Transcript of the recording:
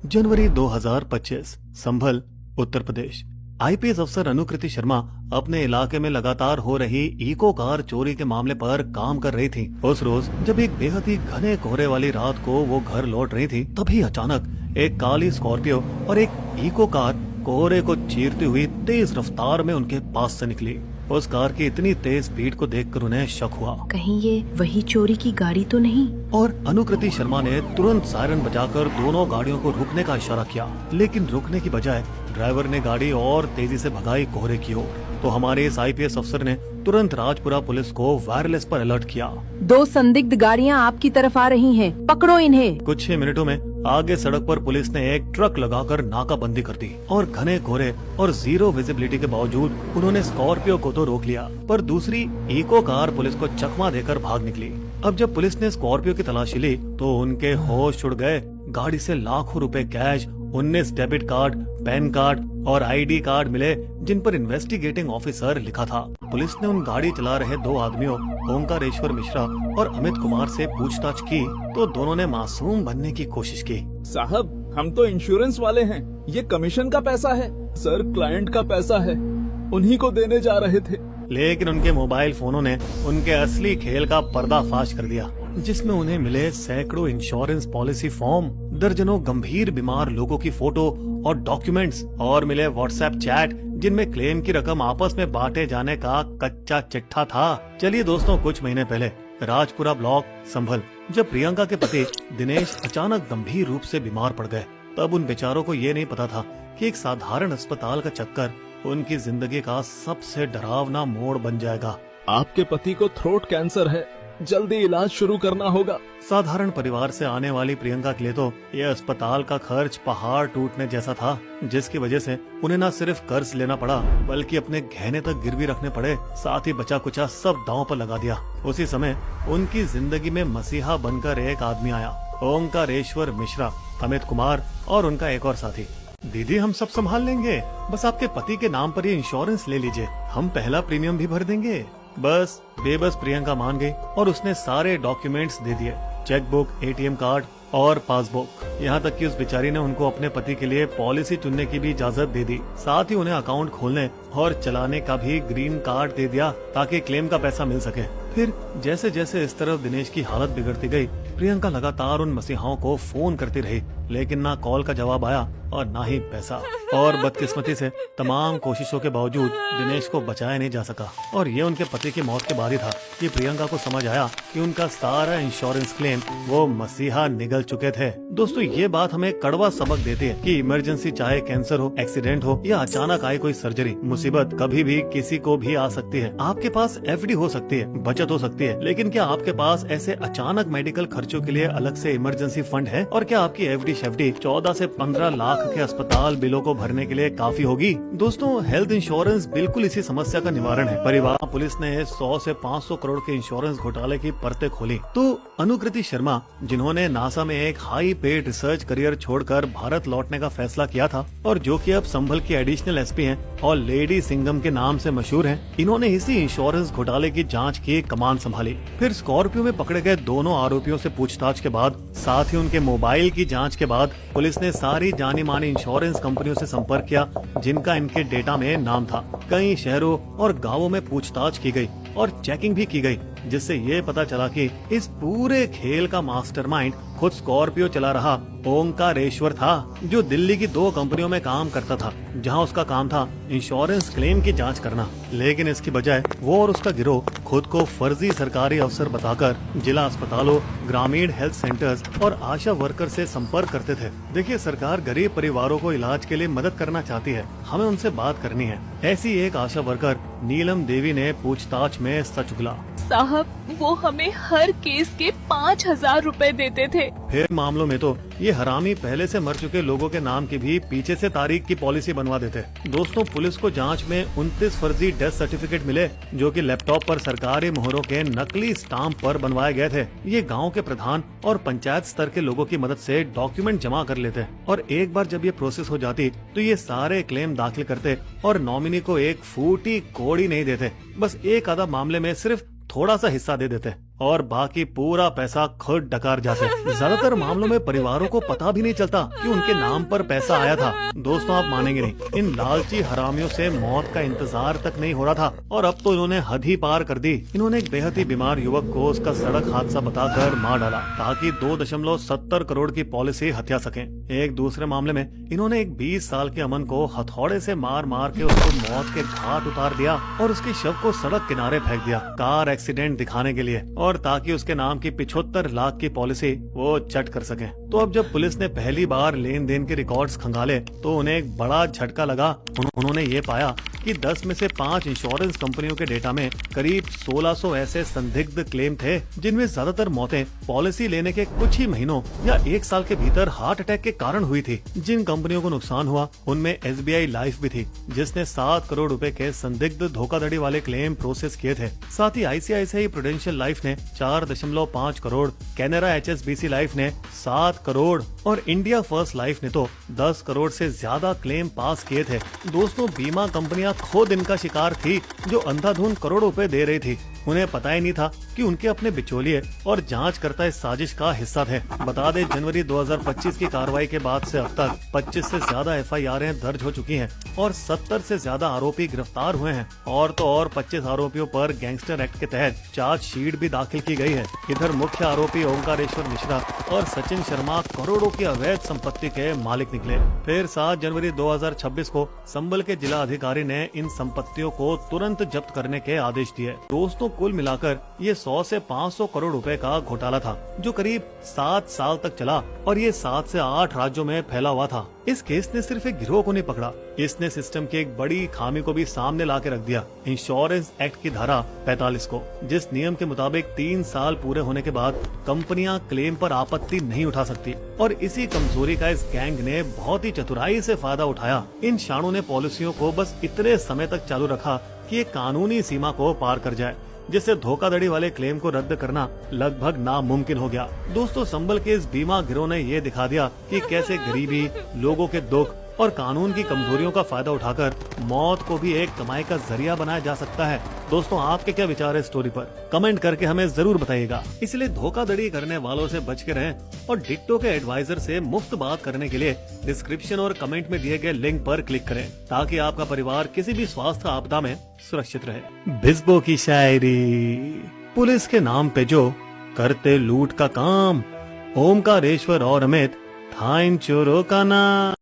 जनवरी 2025 संभल Uttar Pradesh. IPS अफसर अनुकृति शर्मा अपने इलाके में लगातार हो रही इको कार चोरी के मामले पर काम कर रही थी। उस रोज जब एक बेहद ही घने कोहरे वाली रात को वो घर लौट रही थी, तभी अचानक एक काली स्कॉर्पियो और एक इको कार कोहरे को चीरती हुई तेज रफ्तार में उनके पास से निकली। उस कार की इतनी तेज स्पीड को देखकर उन्हें शक हुआ, कहीं ये वही चोरी की गाड़ी तो नहीं। और अनुकृति शर्मा ने तुरंत सायरन बजाकर दोनों गाड़ियों को रुकने का इशारा किया, लेकिन रुकने की बजाय ड्राइवर ने गाड़ी और तेजी से भगाई कोहरे की ओर। तो हमारे इस आईपीएस अफसर ने तुरंत राजपुरा पुलिस को वायरलेस पर अलर्ट किया। 2 संदिग्ध गाड़ियां आपकी तरफ आ रही हैं, पकड़ो इन्हें। कुछ ही मिनटों में आगे सड़क पर पुलिस ने एक ट्रक लगाकर नाकाबंदी कर दी और घने कोहरे और जीरो विजिबिलिटी के बावजूद उन्होंने स्कॉर्पियो को तो रोक लिया, पर दूसरी इको कार पुलिस को चकमा देकर भाग निकली। अब जब पुलिस ने स्कॉर्पियो की तलाशी ली तो उनके होश उड़ गए। गाड़ी से लाखों रुपए cash, 19 debit card, pan card और आईडी कार्ड मिले, जिन पर इन्वेस्टिगेटिंग ऑफिसर लिखा था। पुलिस ने उन गाड़ी चला रहे 2 आदमियों ओंकारेश्वर मिश्रा और अमित कुमार से पूछताछ की तो दोनों ने मासूम बनने की कोशिश की। साहब, हम तो इंश्योरेंस वाले हैं, ये कमीशन का पैसा है। सर, क्लाइंट का पैसा है, उन्हीं को देने जा रहे थे। लेकिन उनके मोबाइल फोनों ने उनके असली खेल का पर्दाफाश कर दिया, जिसमें उन्हें मिले सैकड़ों इंश्योरेंस पॉलिसी फॉर्म, दर्जनों गंभीर बीमार लोगों की फोटो और डॉक्यूमेंट्स, और मिले व्हाट्सएप चैट जिनमें क्लेम की रकम आपस में बांटे जाने का कच्चा चिट्ठा था। चलिए दोस्तों, कुछ महीने पहले राजपुरा ब्लॉक संभल जब प्रियंका के पति दिनेश अचानक गंभीर रूप से बीमार पड़ गए, तब उन बेचारों को ये नहीं पता था कि एक साधारण अस्पताल का चक्कर उनकी जिंदगी का सबसे डरावना मोड़ बन जाएगा। आपके पति को थ्रोट कैंसर है, जल्दी इलाज शुरू करना होगा। साधारण परिवार से आने वाली प्रियंका के लिए तो यह अस्पताल का खर्च पहाड़ टूटने जैसा था, जिसकी वजह से उन्हें न सिर्फ कर्ज लेना पड़ा बल्कि अपने गहने तक गिरवी रखने पड़े, साथ ही बचा कुचा सब दांव पर लगा दिया। उसी समय उनकी जिंदगी में मसीहा बनकर एक आदमी आया, ओंकारेश्वर मिश्रा, अमित कुमार और उनका एक और साथी। दीदी, हम सब संभाल लेंगे, बस आपके पति के नाम पर ये इंश्योरेंस ले लीजिए, हम पहला प्रीमियम भी भर देंगे। बस बेबस प्रियंका मान गई और उसने सारे डॉक्यूमेंट्स दे दिए, चेकबुक, एटीएम कार्ड और पासबुक। यहाँ तक कि उस बेचारी ने उनको अपने पति के लिए पॉलिसी चुनने की भी इजाजत दे दी, साथ ही उन्हें अकाउंट खोलने और चलाने का भी ग्रीन कार्ड दे दिया ताकि क्लेम का पैसा मिल सके। फिर जैसे जैसे इस तरफ दिनेश की हालत बिगड़ती गई, प्रियंका लगातार उन मसीहाओं को फोन करती रही, लेकिन ना कॉल का जवाब आया और ना ही पैसा। और बदकिस्मती से तमाम कोशिशों के बावजूद दिनेश को बचाया नहीं जा सका। और ये उनके पति की मौत के बाद ही था कि प्रियंका को समझ आया कि उनका सारा इंश्योरेंस क्लेम वो मसीहा निगल चुके थे। दोस्तों, ये बात हमें कड़वा सबक देती है कि इमरजेंसी, चाहे कैंसर हो, एक्सीडेंट हो या अचानक आए कोई सर्जरी, मुसीबत कभी भी किसी को भी आ सकती है। आपके पास एफडी हो सकती है, बचत हो सकती है, लेकिन क्या आपके पास ऐसे अचानक मेडिकल खर्चों के लिए अलग से इमरजेंसी फंड है? और क्या आपकी एफडी शेफडी 14 से 15 लाख के अस्पताल बिलों को भरने के लिए काफी होगी? दोस्तों, हेल्थ इंश्योरेंस बिल्कुल इसी समस्या का निवारण है। परिवार पुलिस ने 100 से 500 करोड़ के इंश्योरेंस घोटाले की परतें खोली तो अनुकृति शर्मा, जिन्होंने नासा में एक हाई पेड रिसर्च करियर छोड़कर भारत लौटने का फैसला किया था और जो कि अब संभल की एडिशनल एसपी हैं और लेडी सिंघम के नाम से मशहूर हैं, इन्होंने इसी इंश्योरेंस घोटाले की जांच की कमान संभाली। फिर स्कॉर्पियो में पकड़े गए दोनों आरोपियों से पूछताछ के बाद, साथ ही उनके मोबाइल की जांच के बाद पुलिस ने सारी जानी मानी इंश्योरेंस कंपनियों से संपर्क किया जिनका इनके डेटा में नाम था। कई शहरों और गांवों में पूछताछ की गई और चेकिंग भी की गई, जिससे ये पता चला कि इस पूरे खेल का मास्टरमाइंड खुद स्कॉर्पियो चला रहा ओंकारेश्वर था, जो दिल्ली की 2 कंपनियों में काम करता था, जहां उसका काम था इंश्योरेंस क्लेम की जांच करना। लेकिन इसकी बजाय वो और उसका गिरोह खुद को फर्जी सरकारी अफसर बताकर जिला अस्पतालों, ग्रामीण हेल्थ सेंटर्स और आशा वर्कर से संपर्क करते थे। देखिए, सरकार गरीब परिवारों को इलाज के लिए मदद करना चाहती है, हमें उनसे बात करनी है। ऐसी एक आशा वर्कर नीलम देवी ने पूछताछ में सच उगला। साहब, वो हमें हर केस के 5,000 रुपए देते थे। फिर मामलों में तो ये हरामी पहले से मर चुके लोगों के नाम की भी पीछे से तारीख की पॉलिसी बनवा देते। दोस्तों, पुलिस को जांच में 29 फर्जी डेथ सर्टिफिकेट मिले, जो कि लैपटॉप पर सरकारी मोहरों के नकली स्टाम्प पर बनवाए गए थे। ये गांव के प्रधान और पंचायत स्तर के लोगों की मदद से डॉक्यूमेंट जमा कर लेते और एक बार जब ये प्रोसेस हो जाती तो ये सारे क्लेम दाखिल करते और नॉमिनी को एक फूटी कौड़ी नहीं देते, बस एक आधा मामले में सिर्फ थोड़ा सा हिस्सा दे देते। और बाकी पूरा पैसा खुद डकार जाते। ज्यादातर मामलों में परिवारों को पता भी नहीं चलता कि उनके नाम पर पैसा आया था। दोस्तों आप मानेंगे नहीं, इन लालची हरामियों से मौत का इंतजार तक नहीं हो रहा था और अब तो इन्होंने हद ही पार कर दी। इन्होंने एक बेहद ही बीमार युवक को उसका सड़क हादसा बताकर मार डाला ताकि 2.70 करोड़ की पॉलिसी हत्या सके। एक दूसरे मामले में इन्होंने एक 20 साल के अमन को हथौड़े से मार मार के उसको मौत के घाट उतार दिया और उसके शव को सड़क किनारे फेंक दिया कार एक्सीडेंट दिखाने के लिए और ताकि उसके नाम की 75 लाख की पॉलिसी वो चट कर सके। तो अब जब पुलिस ने पहली बार लेन देन के रिकॉर्ड्स खंगाले तो उन्हें एक बड़ा झटका लगा। उन्होंने ये पाया कि 10 में से 5 इंश्योरेंस कंपनियों के डेटा में करीब 1600 ऐसे संदिग्ध क्लेम थे जिनमें ज्यादातर मौतें पॉलिसी लेने के कुछ ही महीनों या 1 साल के भीतर हार्ट अटैक के कारण हुई थी। जिन कंपनियों को नुकसान हुआ उनमें SBI लाइफ भी थी जिसने 7 करोड़ रुपए के संदिग्ध धोखाधड़ी वाले क्लेम प्रोसेस किए थे। साथ ही ICICI प्रूडेंशियल लाइफ ने 4.5 करोड़, कैनरा HSBC लाइफ ने 7 करोड़ और इंडिया फर्स्ट लाइफ ने तो 10 करोड़ से ज्यादा क्लेम पास किए थे। दोस्तों बीमा कंपनियां खुद इनका शिकार थी जो अंधाधुंध करोड़ों रुपए दे रही थी। उन्हें पता ही नहीं था कि उनके अपने बिचौलिए और जांचकर्ता इस साजिश का हिस्सा थे। बता दें जनवरी 2025 की कार्रवाई के बाद से अब तक 25 से ज्यादा FIR दर्ज हो चुकी हैं और 70 से ज्यादा आरोपी गिरफ्तार हुए हैं और तो और 25 आरोपियों पर गैंगस्टर एक्ट के तहत चार्जशीट भी दाखिल की गई है। इधर मुख्य आरोपी ओंकारेश्वर मिश्रा और सचिन शर्मा करोड़ों की अवैध संपत्ति के मालिक निकले। फिर 7 जनवरी 2026 को संबल के जिला अधिकारी ने इन संपत्तियों को तुरंत जब्त करने के आदेश दिए। दोस्तों कुल मिलाकर ये 100 से 500 करोड़ रुपए का घोटाला था जो करीब 7 साल तक चला और ये 7 से 8 राज्यों में फैला हुआ था। इस केस ने सिर्फ एक गिरोह को नहीं पकड़ा, इसने सिस्टम की एक बड़ी खामी को भी सामने ला के रख दिया। इंश्योरेंस एक्ट की धारा 45 को, जिस नियम के मुताबिक 3 साल पूरे होने के बाद कंपनियां क्लेम पर आपत्ति नहीं उठा सकती और इसी कमजोरी का इस गैंग ने बहुत ही चतुराई से फायदा उठाया। इन शाणों ने पॉलिसियों को बस इतने समय तक चालू रखा कि एक कानूनी सीमा को पार कर जाए, जिससे धोखाधड़ी वाले क्लेम को रद्द करना लगभग नामुमकिन हो गया। दोस्तों संबल के इस बीमा गिरोह ने ये दिखा दिया कि कैसे गरीबी, लोगों के दुख और कानून की कमजोरियों का फायदा उठाकर मौत को भी एक कमाई का जरिया बनाया जा सकता है। दोस्तों आपके क्या विचार है स्टोरी पर? कमेंट करके हमें जरूर बताइएगा। इसलिए धोखाधड़ी करने वालों से बच के रहें और डिट्टो के एडवाइजर से मुफ्त बात करने के लिए डिस्क्रिप्शन और कमेंट में दिए गए लिंक पर क्लिक करें ताकि आपका परिवार किसी भी स्वास्थ्य आपदा में सुरक्षित रहे। बिस्बो की शायरी, पुलिस के नाम पे जो करते लूट का काम, ओमकारेश्वर और अमित था इन चोरों का नाम।